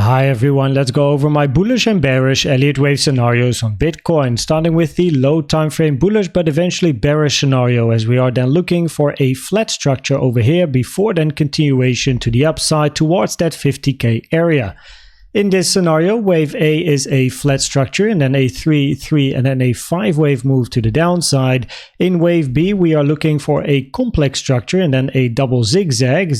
Hi everyone, let's go over my bullish and bearish Elliott Wave scenarios on Bitcoin, starting with the low time frame bullish but eventually bearish scenario, as we are then looking for a flat structure over here before then continuation to the upside towards that 50k area. In this scenario, wave A is a flat structure and then a 3 and then a 5 wave move to the downside. In wave B, we are looking for a complex structure and then a double zigzag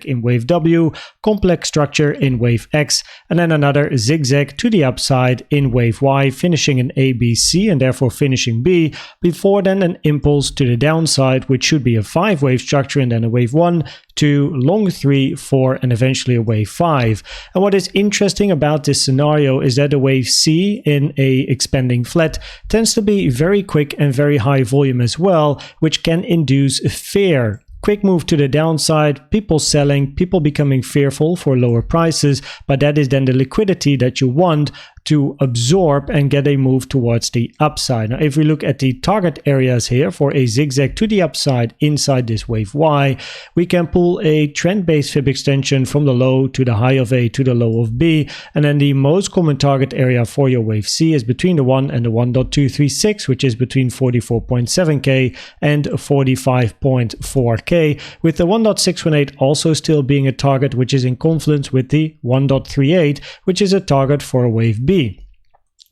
in wave W, complex structure in wave X, and then another zigzag to the upside in wave Y, finishing in A, B, C, and therefore finishing B, before then an impulse to the downside, which should be a 5 wave structure and then a wave 1, 2, long 3, 4, and eventually a wave 5. And what is interesting about this scenario is that the wave C in a expanding flat tends to be very quick and very high volume as well, which can induce fear. Quick move to the downside, people selling, people becoming fearful for lower prices, but that is then the liquidity that you want to absorb and get a move towards the upside. Now, if we look at the target areas here for a zigzag to the upside inside this wave Y, we can pull a trend-based fib extension from the low to the high of A to the low of B, and then the most common target area for your wave C is between the 1 and the 1.236, which is between 44.7k and 45.4k, with the 1.618 also still being a target, which is in confluence with the 1.38, which is a target for a wave B.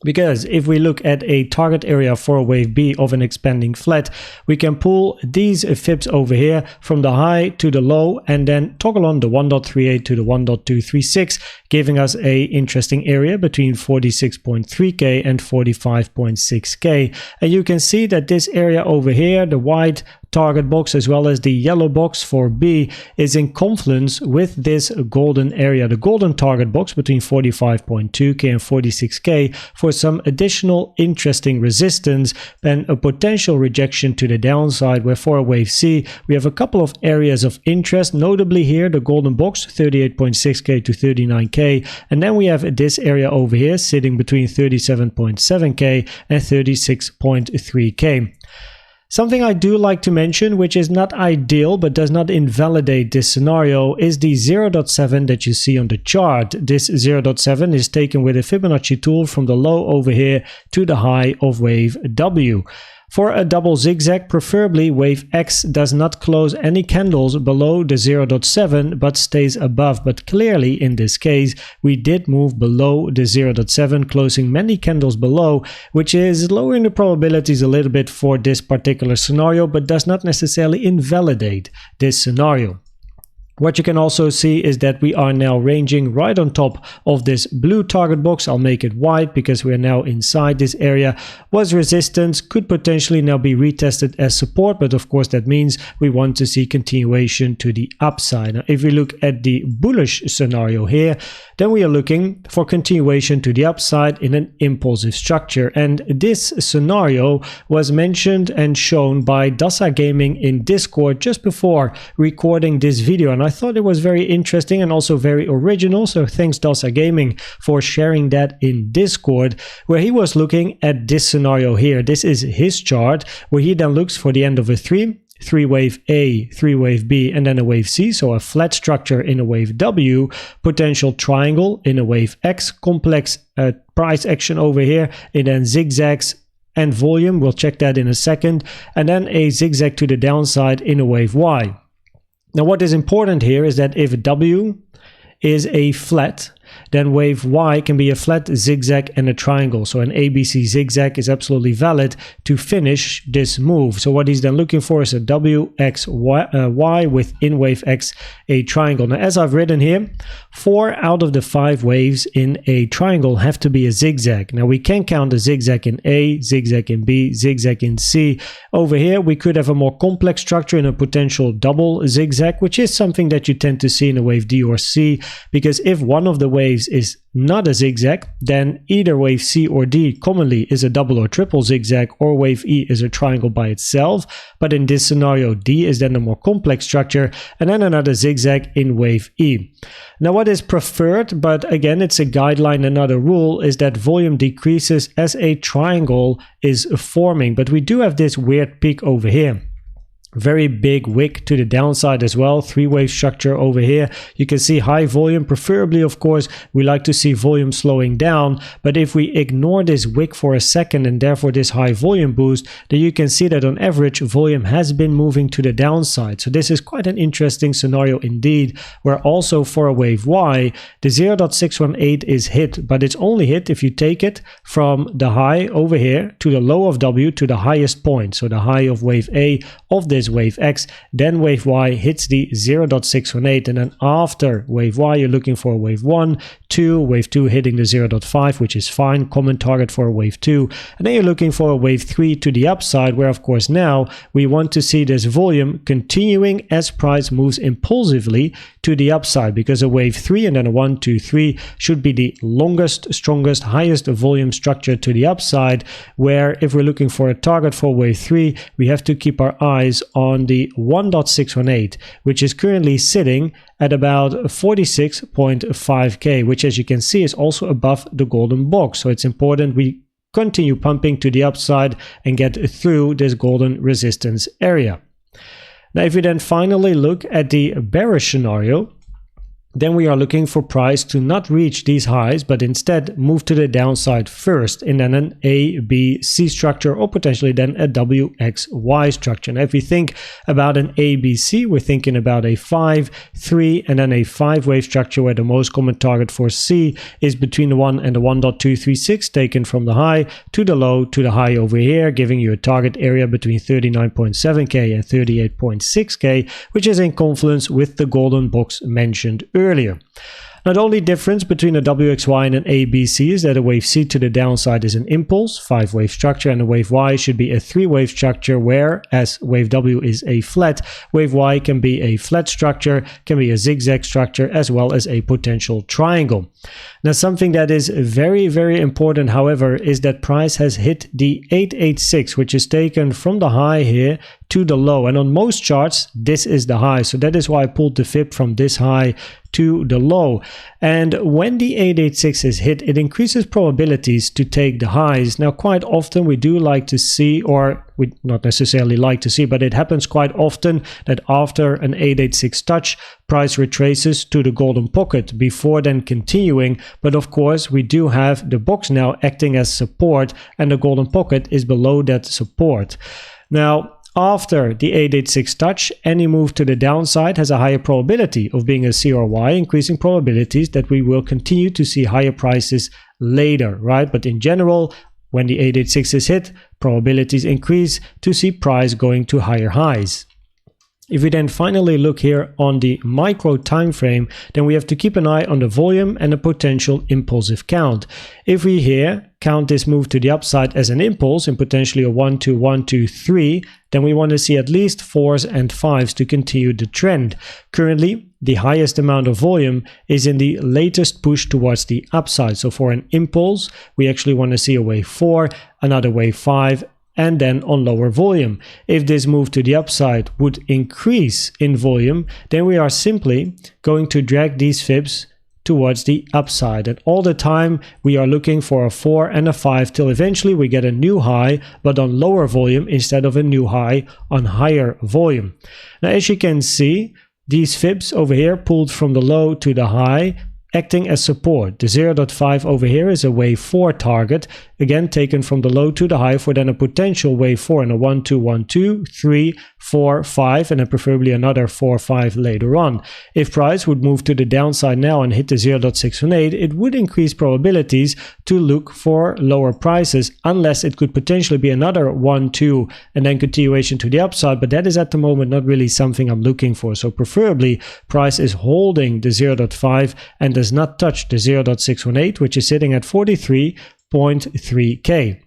Because if we look at a target area for a wave B of an expanding flat, we can pull these fibs over here from the high to the low and then toggle on the 1.38 to the 1.236, giving us a interesting area between 46.3k and 45.6k. And you can see that this area over here, the white target box as well as the yellow box for B, is in confluence with this golden area, the golden target box between 45.2k and 46k, for some additional interesting resistance and a potential rejection to the downside, where for a wave C we have a couple of areas of interest, notably here the golden box 38.6k to 39k, and then we have this area over here sitting between 37.7k and 36.3k. Something I do like to mention, which is not ideal but does not invalidate this scenario, is the 0.7 that you see on the chart. This 0.7 is taken with a Fibonacci tool from the low over here to the high of wave W. For a double zigzag, preferably wave X does not close any candles below the 0.7 but stays above, but clearly in this case we did move below the 0.7, closing many candles below, which is lowering the probabilities a little bit for this particular scenario, but does not necessarily invalidate this scenario. What you can also see is that we are now ranging right on top of this blue target box. I'll make it white because we are now inside this area. Was resistance, could potentially now be retested as support, but of course that means we want to see continuation to the upside. Now, if we look at the bullish scenario here, then we are looking for continuation to the upside in an impulsive structure. And this scenario was mentioned and shown by Dasa Gaming in Discord just before recording this video. And I thought it was very interesting and also very original, so thanks Dasa Gaming for sharing that in Discord, where he was looking at this scenario here. This is his chart, where he then looks for the end of a 3 wave A, 3 wave B, and then a wave C, so a flat structure in a wave W, potential triangle in a wave X, complex price action over here, and then zigzags and volume, we'll check that in a second, and then a zigzag to the downside in a wave Y. Now what is important here is that if W is a flat, then wave Y can be a flat, zigzag, and a triangle. So an ABC zigzag is absolutely valid to finish this move. So what he's then looking for is a W, X, Y with in wave X a triangle. Now, as I've written here, 4 out of the 5 waves in a triangle have to be a zigzag. Now we can count a zigzag in A, zigzag in B, zigzag in C. Over here, we could have a more complex structure in a potential double zigzag, which is something that you tend to see in a wave D or C, because if one of the waves is not a zigzag, then either wave C or D commonly is a double or triple zigzag, or wave E is a triangle by itself. But in this scenario, D is then a more complex structure, and then another zigzag in wave E. Now what is preferred, but again it's a guideline and not a rule, is that volume decreases as a triangle is forming. But we do have this weird peak over here. Very big wick to the downside as well, three-wave structure over here. You can see high volume, preferably of course we like to see volume slowing down, but if we ignore this wick for a second and therefore this high volume boost, then you can see that on average volume has been moving to the downside. So this is quite an interesting scenario indeed, where also for a wave Y the 0.618 is hit, but it's only hit if you take it from the high over here to the low of W to the highest point, so the high of wave A of this wave X, then wave Y hits the 0.618, and then after wave Y you're looking for wave 1, 2, wave 2 hitting the 0.5, which is fine, common target for a wave 2, and then you're looking for a wave 3 to the upside, where of course now we want to see this volume continuing as price moves impulsively to the upside, because a wave 3 and then a 1, 2, 3 should be the longest, strongest, highest volume structure to the upside, where if we're looking for a target for wave 3 we have to keep our eyes on the 1.618, which is currently sitting at about 46.5k, which as you can see is also above the golden box. So it's important we continue pumping to the upside and get through this golden resistance area. Now if we then finally look at the bearish scenario, then we are looking for price to not reach these highs, but instead move to the downside first, and then an A, B, C structure, or potentially then a W, X, Y structure. And if we think about an A, B, C, we're thinking about a 5, 3, and then a 5-wave structure, where the most common target for C is between the 1 and the 1.236, taken from the high to the low to the high over here, giving you a target area between 39.7k and 38.6k, which is in confluence with the golden box mentioned earlier. Now the only difference between a WXY and an ABC is that a wave C to the downside is an impulse, 5-wave structure, and a wave Y should be a 3-wave structure, whereas wave W is a flat, wave Y can be a flat structure, can be a zigzag structure, as well as a potential triangle. Now something that is very, very important, however, is that price has hit the 886, which is taken from the high here to the low, and on most charts this is the high. So that is why I pulled the fib from this high to the low, and when the 886 is hit, it increases probabilities to take the highs. Now quite often we do like to see, or we not necessarily like to see, but it happens quite often that after an 886 touch, price retraces to the golden pocket before then continuing. But of course we do have the box now acting as support, and the golden pocket is below that support. Now after the 886 touch, any move to the downside has a higher probability of being a C or Y, increasing probabilities that we will continue to see higher prices later, right? But in general, when the 886 is hit, probabilities increase to see price going to higher highs. If we then finally look here on the micro time frame, then we have to keep an eye on the volume and the potential impulsive count. If we here count this move to the upside as an impulse and potentially a 1, 2, 1, 2, 3, then we want to see at least 4s and 5s to continue the trend. Currently, the highest amount of volume is in the latest push towards the upside. So for an impulse, we actually want to see a wave 4, another wave 5, and then on lower volume. If this move to the upside would increase in volume, then we are simply going to drag these fibs towards the upside, and all the time we are looking for a 4 and a 5 till eventually we get a new high, but on lower volume instead of a new high on higher volume. Now as you can see, these fibs over here pulled from the low to the high, acting as support. The 0.5 over here is a wave 4 target, again taken from the low to the high for then a potential wave 4 and a 1, 2, 1, 2, 3, 4, 5, and then preferably another 4, 5 later on. If price would move to the downside now and hit the 0.618, it would increase probabilities to look for lower prices, unless it could potentially be another 1, 2, and then continuation to the upside, but that is at the moment not really something I'm looking for. So preferably price is holding the 0.5 and does not touch the 0.618, which is sitting at 43.3k.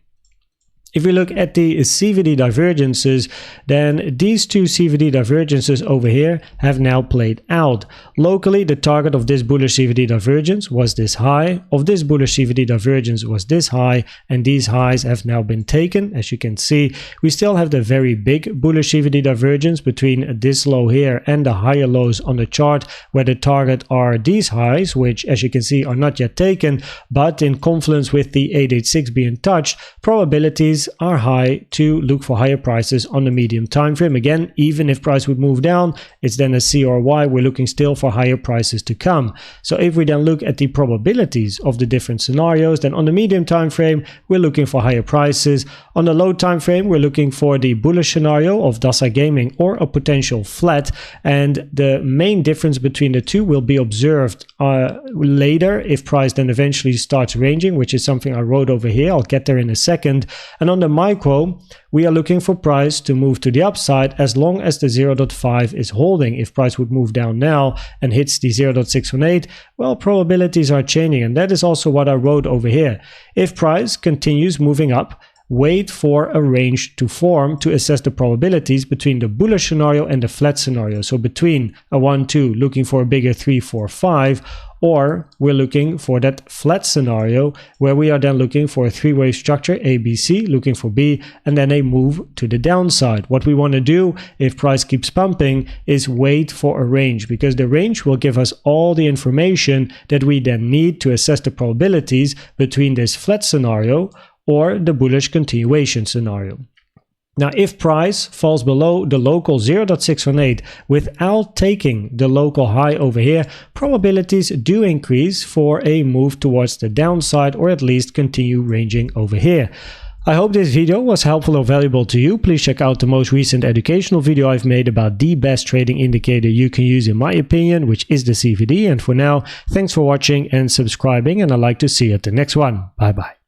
If we look at the CVD divergences, then these two CVD divergences over here have now played out. Locally, the target of this bullish CVD divergence was this high, of this bullish CVD divergence was this high, and these highs have now been taken. As you can see, we still have the very big bullish CVD divergence between this low here and the higher lows on the chart, where the target are these highs, which as you can see are not yet taken, but in confluence with the 886 being touched, probabilities probabilities are high to look for higher prices on the medium time frame. Again, even if price would move down, it's then a C or a Y. We're looking still for higher prices to come. So if we then look at the probabilities of the different scenarios, then on the medium time frame, we're looking for higher prices. On the low time frame, we're looking for the bullish scenario of Dasa Gaming or a potential flat. And the main difference between the two will be observed later if price then eventually starts ranging, which is something I wrote over here. I'll get there in a second. And on the micro, we are looking for price to move to the upside as long as the 0.5 is holding. If price would move down now and hits the 0.618, well, probabilities are changing. And that is also what I wrote over here. If price continues moving up, wait for a range to form to assess the probabilities between the bullish scenario and the flat scenario. So between a 1, 2, looking for a bigger 3, 4, 5, or we're looking for that flat scenario where we are then looking for a three-wave structure, A, B, C, looking for B, and then a move to the downside. What we want to do if price keeps pumping is wait for a range, because the range will give us all the information that we then need to assess the probabilities between this flat scenario or the bullish continuation scenario. Now, if price falls below the local 0.618 without taking the local high over here, probabilities do increase for a move towards the downside or at least continue ranging over here. I hope this video was helpful or valuable to you. Please check out the most recent educational video I've made about the best trading indicator you can use in my opinion, which is the CVD. And for now, thanks for watching and subscribing, and I'd like to see you at the next one. Bye bye.